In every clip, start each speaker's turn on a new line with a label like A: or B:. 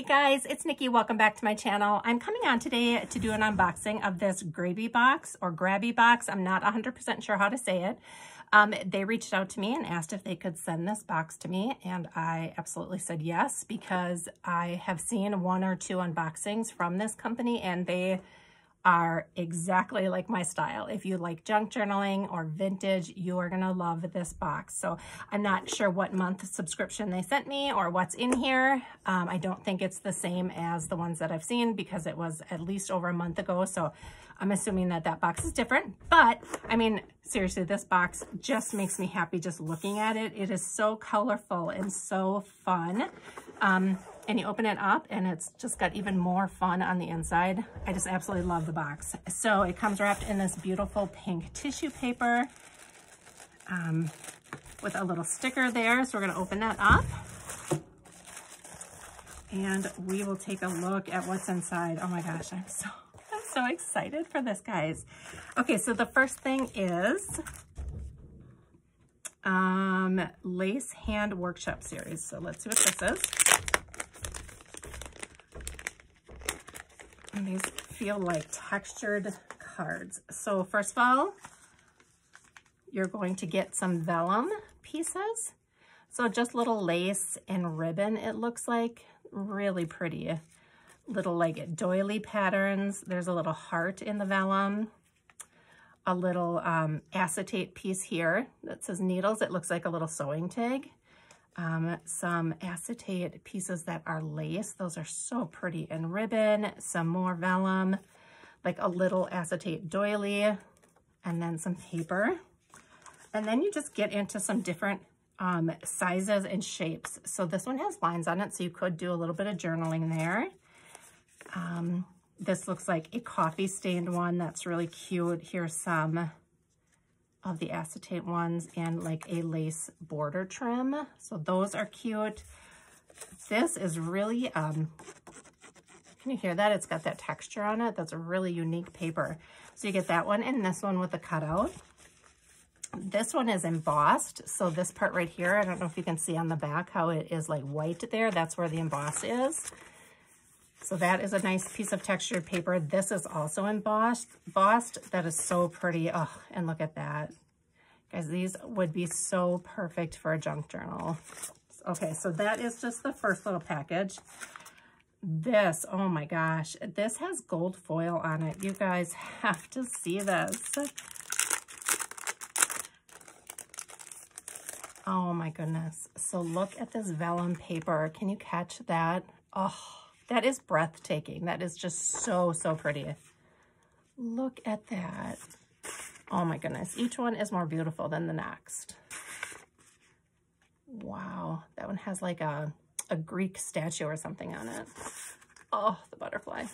A: Hey guys, it's Nikki. Welcome back to my channel. I'm coming on today to do an unboxing of this Grabie box or Grabie box. I'm not 100% sure how to say it. They reached out to me and asked if they could send this box to me, and I absolutely said yes, because I have seen one or two unboxings from this company and they are exactly like my style. If you like junk journaling or vintage, you are gonna love this box. So I'm not sure what month subscription they sent me or what's in here. I don't think it's the same as the ones that I've seen because it was at least over a month ago. So I'm assuming that that box is different, but I mean, seriously, this box just makes me happy just looking at it. It is so colorful and so fun. And you open it up and it's just got even more fun on the inside. I just absolutely love the box. So it comes wrapped in this beautiful pink tissue paper with a little sticker there. So we're gonna open that up and we will take a look at what's inside. Oh my gosh, I'm so excited for this, guys. Okay, so the first thing is Lace Hand Workshop Series. So let's see what this is. And these feel like textured cards. So first of all, you're going to get some vellum pieces. So just little lace and ribbon, it looks like. Really pretty. Little like doily patterns. There's a little heart in the vellum. A little acetate piece here that says needles. It looks like a little sewing tag. Some acetate pieces that are lace. Those are so pretty. And ribbon, some more vellum, like a little acetate doily, and then some paper. And then you just get into some different sizes and shapes. So this one has lines on it, so you could do a little bit of journaling there. This looks like a coffee stained one. That's really cute. Here's some of the acetate ones and like a lace border trim. So those are cute. This is really, can you hear that? It's got that texture on it. That's a really unique paper. So you get that one and this one with the cutout. This one is embossed. So this part right here, I don't know if you can see on the back how it is like white there. That's where the emboss is. So that is a nice piece of textured paper. This is also embossed. That is so pretty. Oh, and look at that. Guys, these would be so perfect for a junk journal. Okay, so that is just the first little package. This, oh my gosh, this has gold foil on it. You guys have to see this. Oh my goodness. So look at this vellum paper. Can you catch that? Oh, that is breathtaking. That is just so pretty. Look at that. Oh my goodness. Each one is more beautiful than the next. Wow. That one has like a Greek statue or something on it. Oh, the butterfly.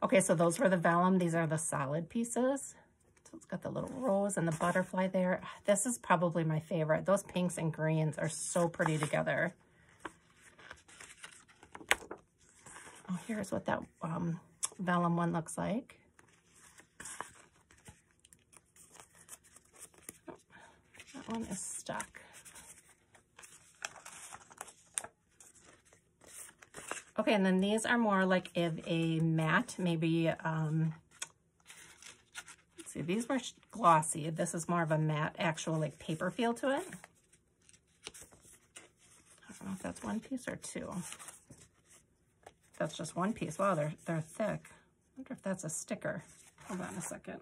A: Okay, so those were the vellum. These are the solid pieces. So it's got the little rose and the butterfly there. This is probably my favorite. Those pinks and greens are so pretty together. Oh, here's what that vellum one looks like. Oh, that one is stuck. Okay, and then these are more like a matte, maybe, let's see, these were glossy. This is more of a matte, actual like paper feel to it. I don't know if that's one piece or two. That's just one piece. Wow, they're thick. I wonder if that's a sticker. Hold on a second.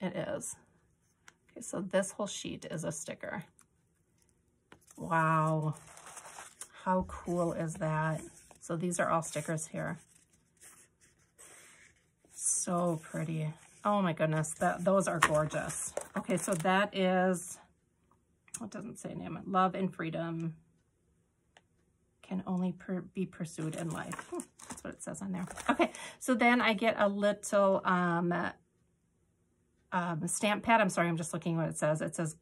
A: It is. Okay, so this whole sheet is a sticker. Wow. How cool is that? So these are all stickers here. So pretty. Oh my goodness, those are gorgeous. Okay, so that is, it doesn't say name it. Love and Freedom can only be pursued in life. That's what it says on there. Okay, so then I get a little stamp pad. I'm sorry, I'm just looking what it says. It says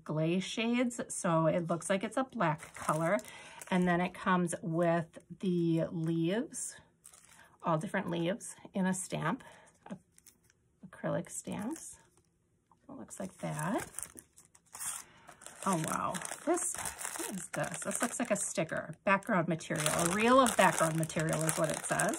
A: Glaze Shades, so it looks like it's a black color. And then it comes with the leaves, all different leaves in a stamp, acrylic stamps. It looks like that. Oh wow, this What is this? This looks like a sticker. Background material. A reel of background material is what it says.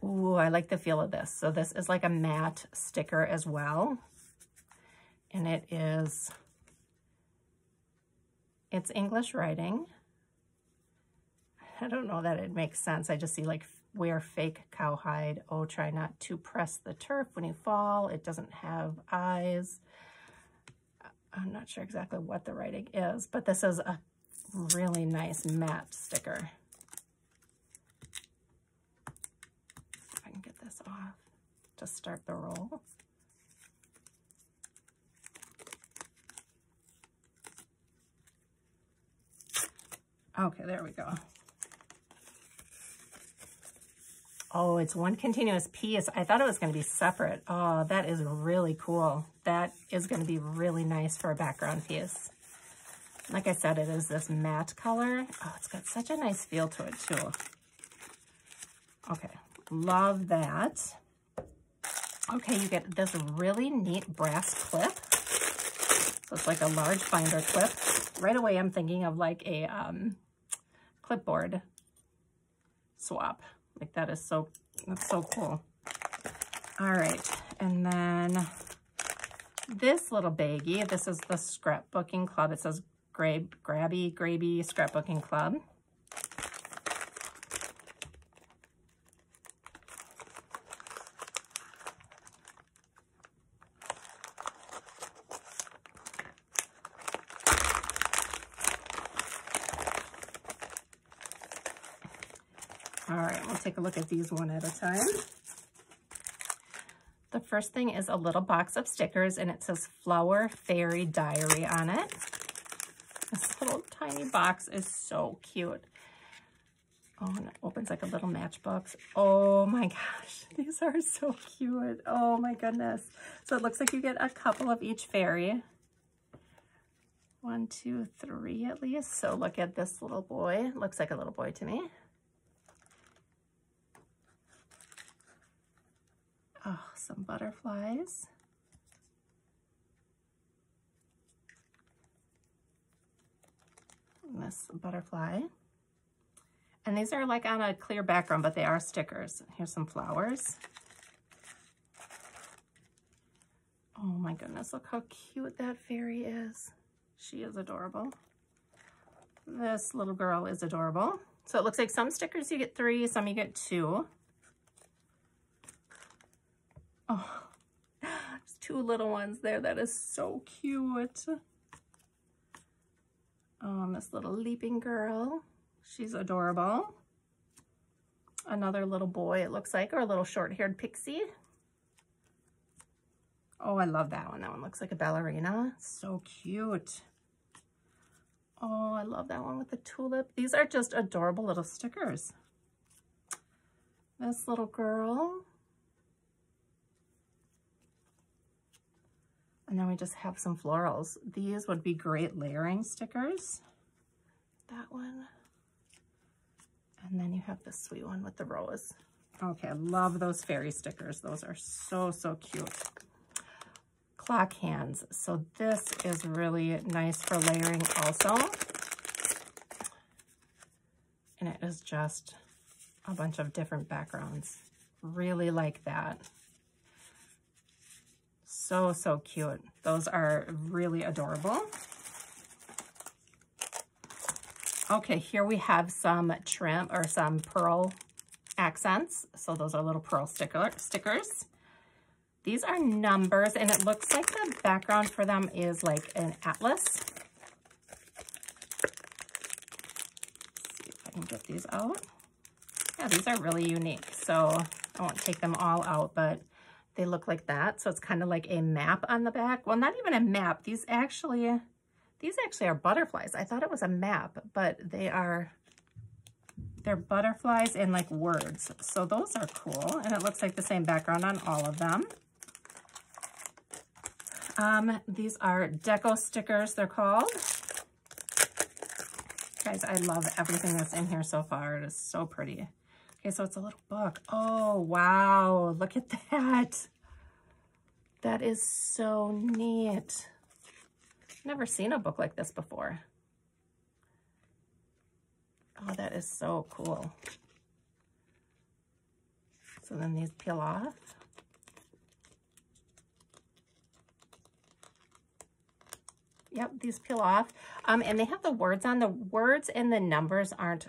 A: Ooh, I like the feel of this. So this is like a matte sticker as well. And it's English writing. I don't know that it makes sense. I just see like, wear fake cowhide. Oh, try not to press the turf when you fall. It doesn't have eyes. I'm not sure exactly what the writing is, but this is a really nice matte sticker. If I can get this off to start the roll. Okay, there we go. Oh, it's one continuous piece. I thought it was going to be separate. Oh, that is really cool. That is going to be really nice for a background piece. Like I said, it is this matte color. Oh, it's got such a nice feel to it too. Okay, love that. Okay, you get this really neat brass clip. So it's like a large binder clip. Right away, I'm thinking of like a clipboard swap. Like that's so cool. All right, and then this little baggie, this is the Scrapbooking Club. It says Grabie Scrapbooking Club. All right, we'll take a look at these one at a time. The first thing is a little box of stickers, and it says Flower Fairy Diary on it. This little tiny box is so cute. Oh, and it opens like a little matchbox. Oh my gosh, these are so cute. Oh my goodness. So it looks like you get a couple of each fairy. 1, 2, 3 at least. So look at this little boy. Looks like a little boy to me. Oh, some butterflies. And this butterfly. And these are like on a clear background, but they are stickers. Here's some flowers. Oh my goodness, look how cute that fairy is. She is adorable. This little girl is adorable. So it looks like some stickers you get 3, some you get 2. Oh, there's 2 little ones there. That is so cute. Oh, and this little leaping girl. She's adorable. Another little boy, it looks like, or a little short-haired pixie. Oh, I love that one. That one looks like a ballerina. So cute. Oh, I love that one with the tulip. These are just adorable little stickers. This little girl. And then we just have some florals. These would be great layering stickers. That one. And then you have this sweet one with the rose. Okay, I love those fairy stickers. Those are so, so cute. Clock hands. So this is really nice for layering also. And it is just a bunch of different backgrounds. Really like that. So, so cute. Those are really adorable. Okay, here we have some trim or some pearl accents. So those are little pearl stickers. These are numbers, and it looks like the background for them is like an atlas. Let's see if I can get these out. Yeah, these are really unique. So I won't take them all out, but they look like that. So it's kind of like a map on the back. Well, not even a map. These actually are butterflies. I thought it was a map, but they're butterflies in like words. So those are cool. And it looks like the same background on all of them. These are Deco Stickers, they're called. Guys, I love everything that's in here so far. It is so pretty. Okay, so it's a little book. Oh, wow. Look at that. That is so neat. Never seen a book like this before. Oh, that is so cool. So then these peel off. Yep, these peel off. And they have the words on. The words and the numbers aren't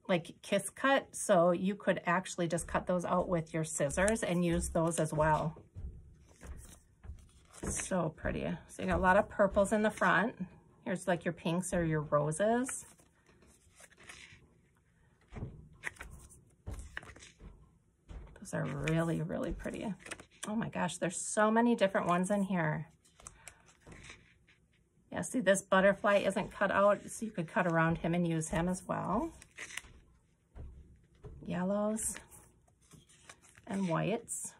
A: like kiss cut, so you could actually just cut those out with your scissors and use those as well. So pretty. So you got a lot of purples in the front. Here's like your pinks or your roses. Those are really, really pretty. Oh my gosh, there's so many different ones in here. Yeah, see, this butterfly isn't cut out, so you could cut around him and use him as well. Yellows and whites.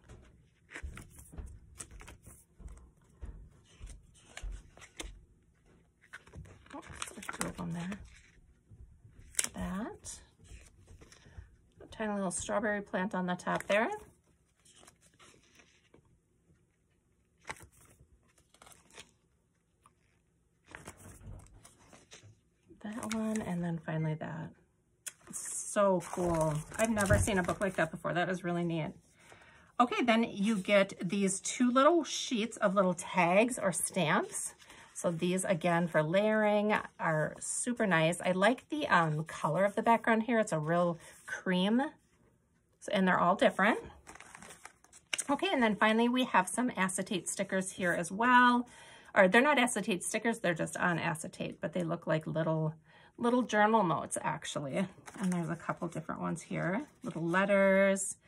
A: Oh, there's two of them there. That. A tiny little strawberry plant on the top there. That one, and then finally that. So cool. I've never seen a book like that before. That is really neat. Okay, then you get these two little sheets of little tags or stamps. So these, again, for layering are super nice. I like the color of the background here. It's a real cream, and they're all different. Okay, and then finally we have some acetate stickers here as well. Or they're not acetate stickers, they're just on acetate, but they look like little journal notes actually. And there's a couple different ones here, little letters.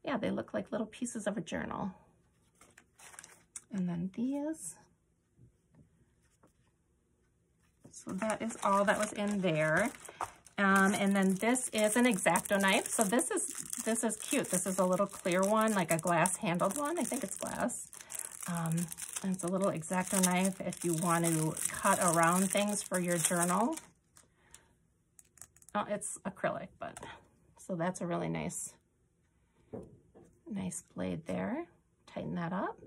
A: Yeah, they look like little pieces of a journal. And then these. So that is all that was in there. And then this is an XActo knife. So this is cute. This is a little clear one, like a glass handled one. I think it's glass. And it's a little XActo knife if you want to cut around things for your journal. Oh, it's acrylic, but so that's a really nice blade there. Tighten that up.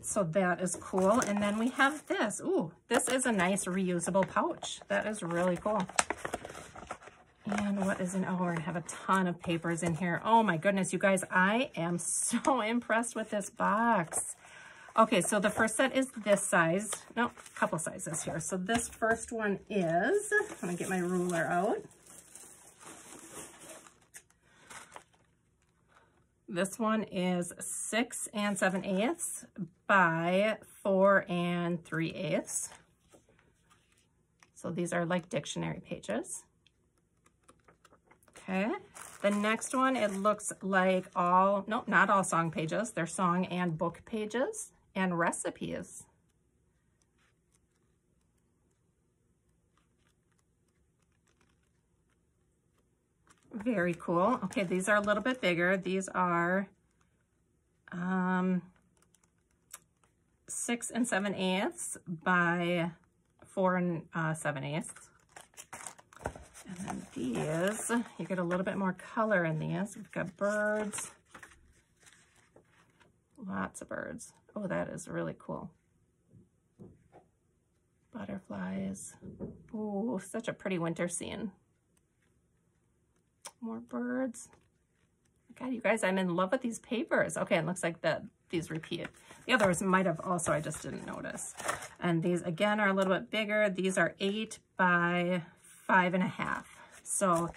A: So that is cool. And then we have this. Ooh, this is a nice reusable pouch. That is really cool. And what is in, oh, we're gonna have a ton of papers in here. Oh my goodness, you guys, I am so impressed with this box. Okay, so the first set is this size. No, a couple sizes here. So this first one is, I'm gonna get my ruler out. This one is 6 7/8 by 4 3/8. So these are like dictionary pages. Okay, the next one, it looks like all, no, not all song pages. They're song and book pages and recipes. Very cool. Okay, these are a little bit bigger. These are 6 7/8 by 4 7/8. And then these, you get a little bit more color in these. We've got birds, lots of birds. Oh, that is really cool. Butterflies. Oh, such a pretty winter scene. More birds. God, you guys, I'm in love with these papers. Okay, it looks like these repeat. The others might have also, I just didn't notice. And these, again, are a little bit bigger. These are 8 by 5.5. So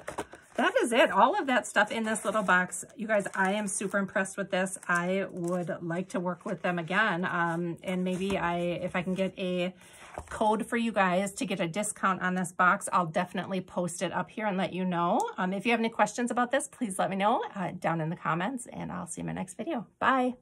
A: that is it. All of that stuff in this little box. You guys, I am super impressed with this. I would like to work with them again. And maybe if I can get a code for you guys to get a discount on this box, I'll definitely post it up here and let you know. If you have any questions about this, please let me know down in the comments, and I'll see you in my next video. Bye.